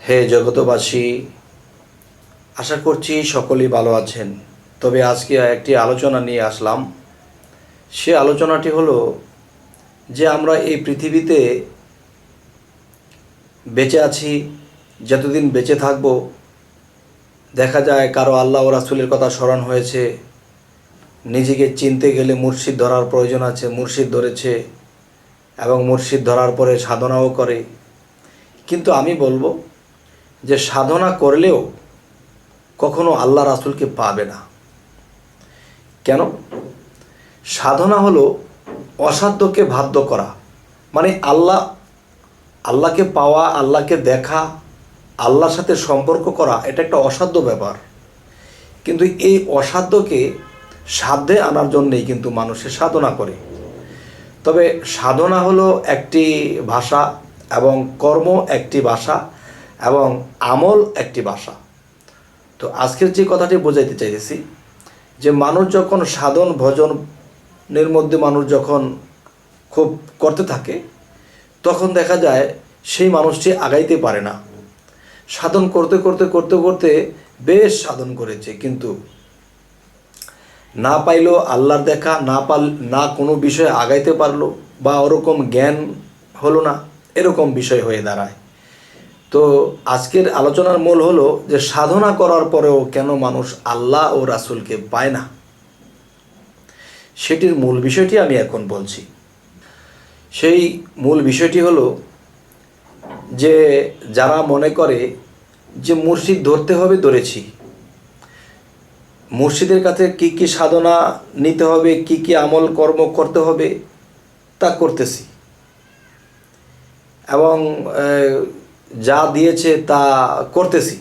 হে জগতবাসী, আশা করছি সকলেই ভালো আছেন। তবে আজকে একটি আলোচনা নিয়ে আসলাম। সে আলোচনাটি হলো যে আমরা এই পৃথিবীতে বেঁচে আছি, যতদিন বেঁচে থাকব দেখা যায় কারো আল্লাহ ও রাসূলের কথা স্মরণ হয়েছে, নিজেকে চিনতে গেলে মুর্শিদ ধরার প্রয়োজন আছে, মুর্শিদ ধরেছে এবং মুর্শিদ ধরার পরে সাধনাও করে। কিন্তু আমি বলবো যে সাধনা করলেও কখনো আল্লাহ রাসূলকে পাবে না। কেন? সাধনা হলো অসাধ্যকে বাধ্য করা, মানে আল্লাহকে পাওয়া, আল্লাহকে দেখা, আল্লাহর সাথে সম্পর্ক করা, এটা একটা অসাধ্য ব্যাপার। কিন্তু এই অসাধ্যকে সাধ্যে আনার জন্যেই কিন্তু মানুষের সাধনা করে। তবে সাধনা হলো একটি ভাষা এবং কর্ম একটি ভাষা এবং আমল একটি ভাষা। তো আজকের যে কথাটি বোঝাইতে চাইতেছি যে মানুষ যখন সাধন ভজনের মধ্যে মানুষ যখন খুব করতে থাকে, তখন দেখা যায় সেই মানুষটি আগাইতে পারে না। সাধন করতে করতে করতে করতে বেশ সাধন করেছে, কিন্তু না পাইলো আল্লাহর দেখা, না কোনো বিষয়ে আগাইতে পারলো, বা ওরকম জ্ঞান হলো না, এরকম বিষয় হয়ে দাঁড়ায়। তো আজকের আলোচনার মূল হলো যে সাধনা করার পরেও কেন মানুষ আল্লাহ ও রাসূলকে পায় না, সেটির মূল বিষয়টি আমি এখন বলছি। সেই মূল বিষয়টি হলো যে যারা মনে করে যে মুর্শিদ ধরতে হবে, ধরেছি, মুর্শিদের কাছে কি কি সাধনা নিতে হবে, কি কি আমল কর্ম করতে হবে তা করতেছি, এবং যা দিয়েছে তা করতেছি।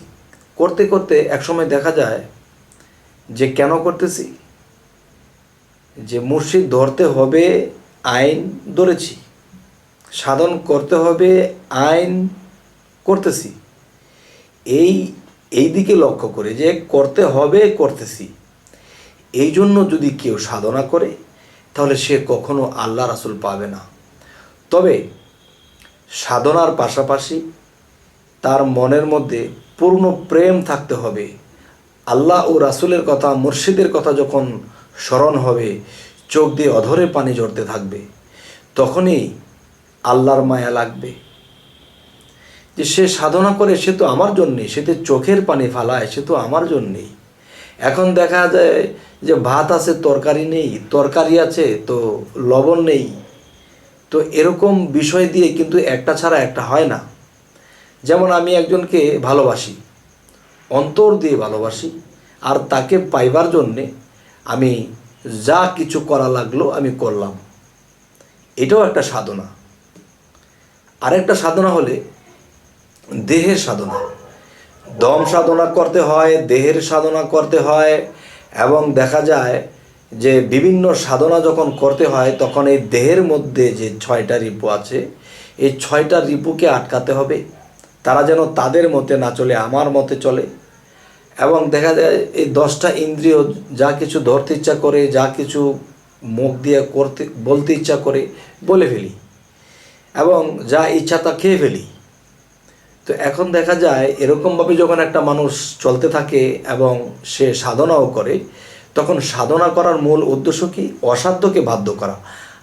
করতে করতে একসময় দেখা যায় যে কেন করতেছি, যে মুর্শিদ ধরতে হবে আইন ধরেছি, সাধন করতে হবে আইন করতেছি, এই দিকে লক্ষ্য করে যে করতে হবে করতেছি। এই জন্য যদি কেউ সাধনা করে তাহলে সে কখনো আল্লাহ রাসূল পাবে না। তবে সাধনার পাশাপাশি তার মনের মধ্যে পূর্ণ প্রেম থাকতে হবে। আল্লাহ ও রাসূলের কথা, মুর্শিদের কথা যখন স্মরণ হবে, চোখ দিয়ে অধরে পানি ঝরতে থাকবে, তখনই আল্লাহর মায়া লাগবে যে সে সাধনা করে, সে তো আমার জন্যেই, সে তো চোখের পানি ফালায়, সে তো আমার জন্যেই। এখন দেখা যায় যে ভাত আছে তরকারি নেই, তরকারি আছে তো লবণ নেই। তো এরকম বিষয় দিয়ে কিন্তু একটা ছাড়া একটা হয় না। যেমন আমি একজনকে ভালোবাসি, অন্তর দিয়ে ভালোবাসি, আর তাকে পাইবার জন্যে আমি যা কিছু করা লাগলো আমি করলাম, এটাও একটা সাধনা। আরেকটা সাধনা হলে দেহের সাধনা, দম সাধনা করতে হয়, দেহের সাধনা করতে হয়, এবং দেখা যায় যে বিভিন্ন সাধনা যখন করতে হয় তখন এই দেহের মধ্যে যে 6টা রিপু আছে, এই 6টা রিপুকে আটকাতে হবে, তারা যেন তাদের মতে না চলে, আমার মতে চলে। এবং দেখা যায় এই 10টা ইন্দ্রিয় যা কিছু ধরতে ইচ্ছা করে, যা কিছু মুখ দিয়ে বলতে ইচ্ছা করে বলে ফেলি, এবং যা ইচ্ছা তা খেয়ে ফেলি। তো এখন দেখা যায় এরকমভাবে যখন একটা মানুষ চলতে থাকে এবং সে সাধনাও করে, তখন সাধনা করার মূল উদ্দেশ্য কি? অসাধ্যকে বাধ্য করা।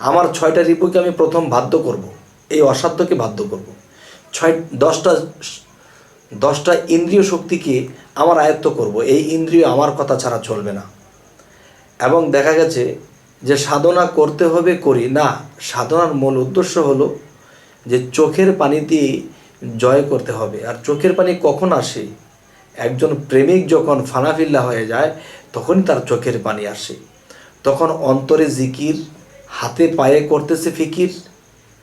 আমার 6টা রিপুকে আমি প্রথম বাধ্য করব, এই অসাধ্যকে বাধ্য করব। 10টা ইন্দ্রিয় শক্তিকে আমার আয়ত্ত করব, এই ইন্দ্রিয় আমার কথা ছাড়া চলবে না। এবং দেখা গেছে যে সাধনা করতে হবে, করি না, সাধনার মূল উদ্দেশ্য হলো যে চোখের পানি দিয়ে জয় করতে হবে। আর চোখের পানি কখন আসে? একজন প্রেমিক যখন ফানাফিল্লা হয়ে যায় তখনই তার চোখের পানি আসে। তখন অন্তরে জিকির, হাতে পায়ে করতেছে ফিকির,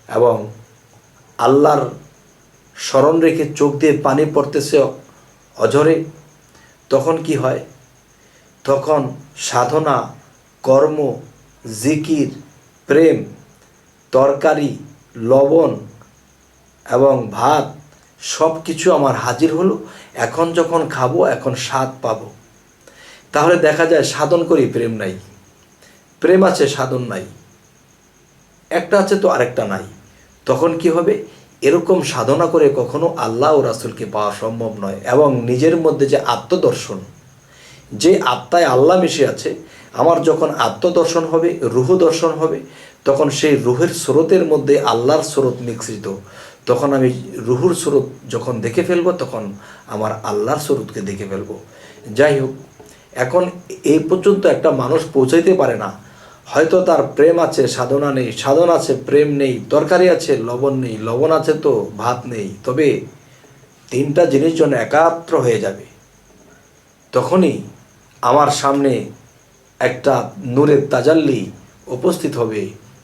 এবং আল্লাহর স্মরণ রেখে চোখ দিয়ে পানি পড়তেছে অঝরে। তখন কি হয়? তখন সাধনা, কর্ম, জিকির, প্রেম, তরকারি, লবণ এবং ভাত সব কিছু আমার হাজির হলো। এখন যখন খাবো, এখন স্বাদ পাবো। তাহলে দেখা যায় সাধন করি, প্রেম নাই, প্রেম আছে সাধন নাই, একটা আছে তো আরেকটা নাই। তখন কি হবে? এরকম সাধনা করে কখনো আল্লাহ ও রাসূলকে পাওয়া সম্ভব নয়। এবং নিজের মধ্যে যে আত্মদর্শন, যে আত্মায় আল্লাহ মিশে আছে, আমার যখন আত্মদর্শন হবে, রুহ দর্শন হবে, তখন সেই রুহের স্রোতের মধ্যে আল্লাহর স্রোত মিশ্রিত, তখন আমি রুহুর স্রোত যখন দেখে ফেলবো, তখন আমার আল্লাহর স্রোতকে দেখে ফেলবো। যাই হোক, এখন এই পর্যন্ত একটা মানুষ পৌঁছাইতে পারে না, হয়তো তার প্রেম আছে সাধনা নেই, সাধনা আছে প্রেম নেই, তরকারি আছে লবণ নেই, লবণ আছে তো ভাত নেই, তবে তিনটা জিনিস যেন একাত্র হয়ে যাবে, তখনই আমার সামনে একটা নূরের তাজাল্লি উপস্থিত হবে।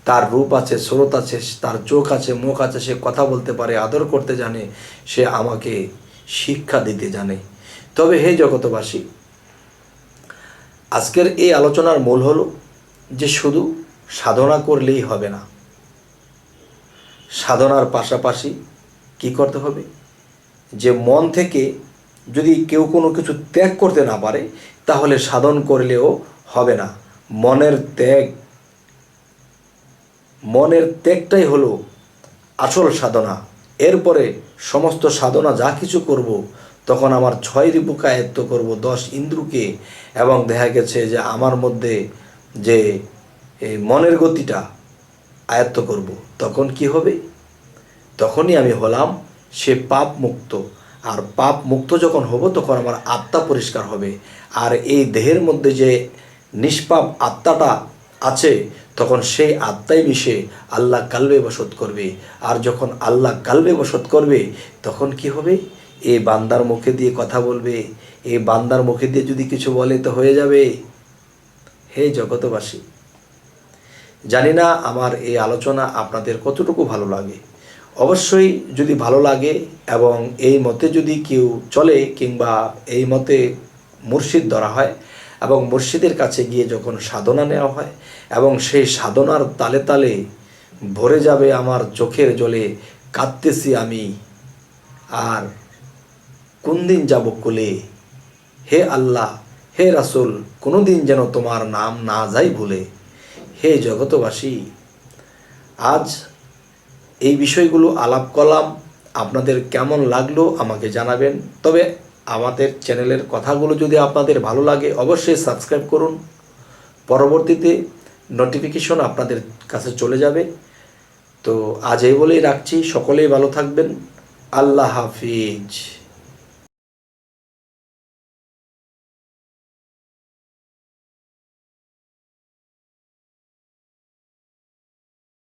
তার রূপ আছে, স্রোত আছে, তার চোখ আছে, মুখ আছে, সে কথা বলতে পারে, আদর করতে জানে, সে আমাকে শিক্ষা দিতে জানে। তবে হে জগতবাসী, আজকের এই আলোচনার মূল হলো যে শুধু সাধনা করলেই হবে না, সাধনার পাশাপাশি কি করতে হবে, যে মন থেকে যদি কেউ কোনো কিছু ত্যাগ করতে না পারে, তাহলে সাধন করলেও হবে না। মনের ত্যাগটাই হলো আসল সাধনা। এরপরে সমস্ত সাধনা যা কিছু করব, তখন আমার 6 রিপুকে আয়ত্ত করব, 10 ইন্দ্রকে, এবং দেখা গেছে যে আমার মধ্যে যে এই মনের গতিটা আয়ত্ত করব, তখন কি হবে, তখনই আমি হলাম সে পাপ মুক্ত। আর পাপ মুক্ত যখন হব, তখন আমার আত্মা পরিষ্কার হবে। আর এই দেহের মধ্যে যে নিষ্পাপ আত্মাটা আছে, তখন সেই আত্মাই মিশে আল্লাহ কালবে বসত করবে। আর যখন আল্লাহ কালবে বসত করবে, তখন কি হবে, এই বান্দার মুখে দিয়ে কথা বলবে, এই বান্দার মুখে দিয়ে যদি কিছু বলে তো হয়ে যাবে। হে জগতবাসী, জানি না আমার এই আলোচনা আপনাদের কতটুকু ভালো লাগে। অবশ্যই যদি ভালো লাগে এবং এই মতে যদি কেউ চলে, কিংবা এই মতে মুর্শিদ ধরা হয়, এবং মুর্শিদের কাছে গিয়ে যখন সাধনা নেওয়া হয়, এবং সেই সাধনার তালে তালে ভরে যাবে আমার চোখের জলে, কাঁদতেছি আমি আর কোন দিন যাব কোলে, হে আল্লাহ হে রাসূল, কোনো দিন যেন তোমার নাম না যাই ভুলে। হে জগতবাসী, আজ এই বিষয়গুলো আলাপ করলাম, আপনাদের কেমন লাগলো আমাকে জানাবেন। তবে আমাদের চ্যানেলের কথাগুলো যদি আপনাদের ভালো লাগে, অবশ্যই সাবস্ক্রাইব করুন, পরবর্তীতে নোটিফিকেশন আপনাদের কাছে চলে যাবে। তো আজ এই বলেই রাখছি, সকলেই ভালো থাকবেন। আল্লাহ হাফিজ।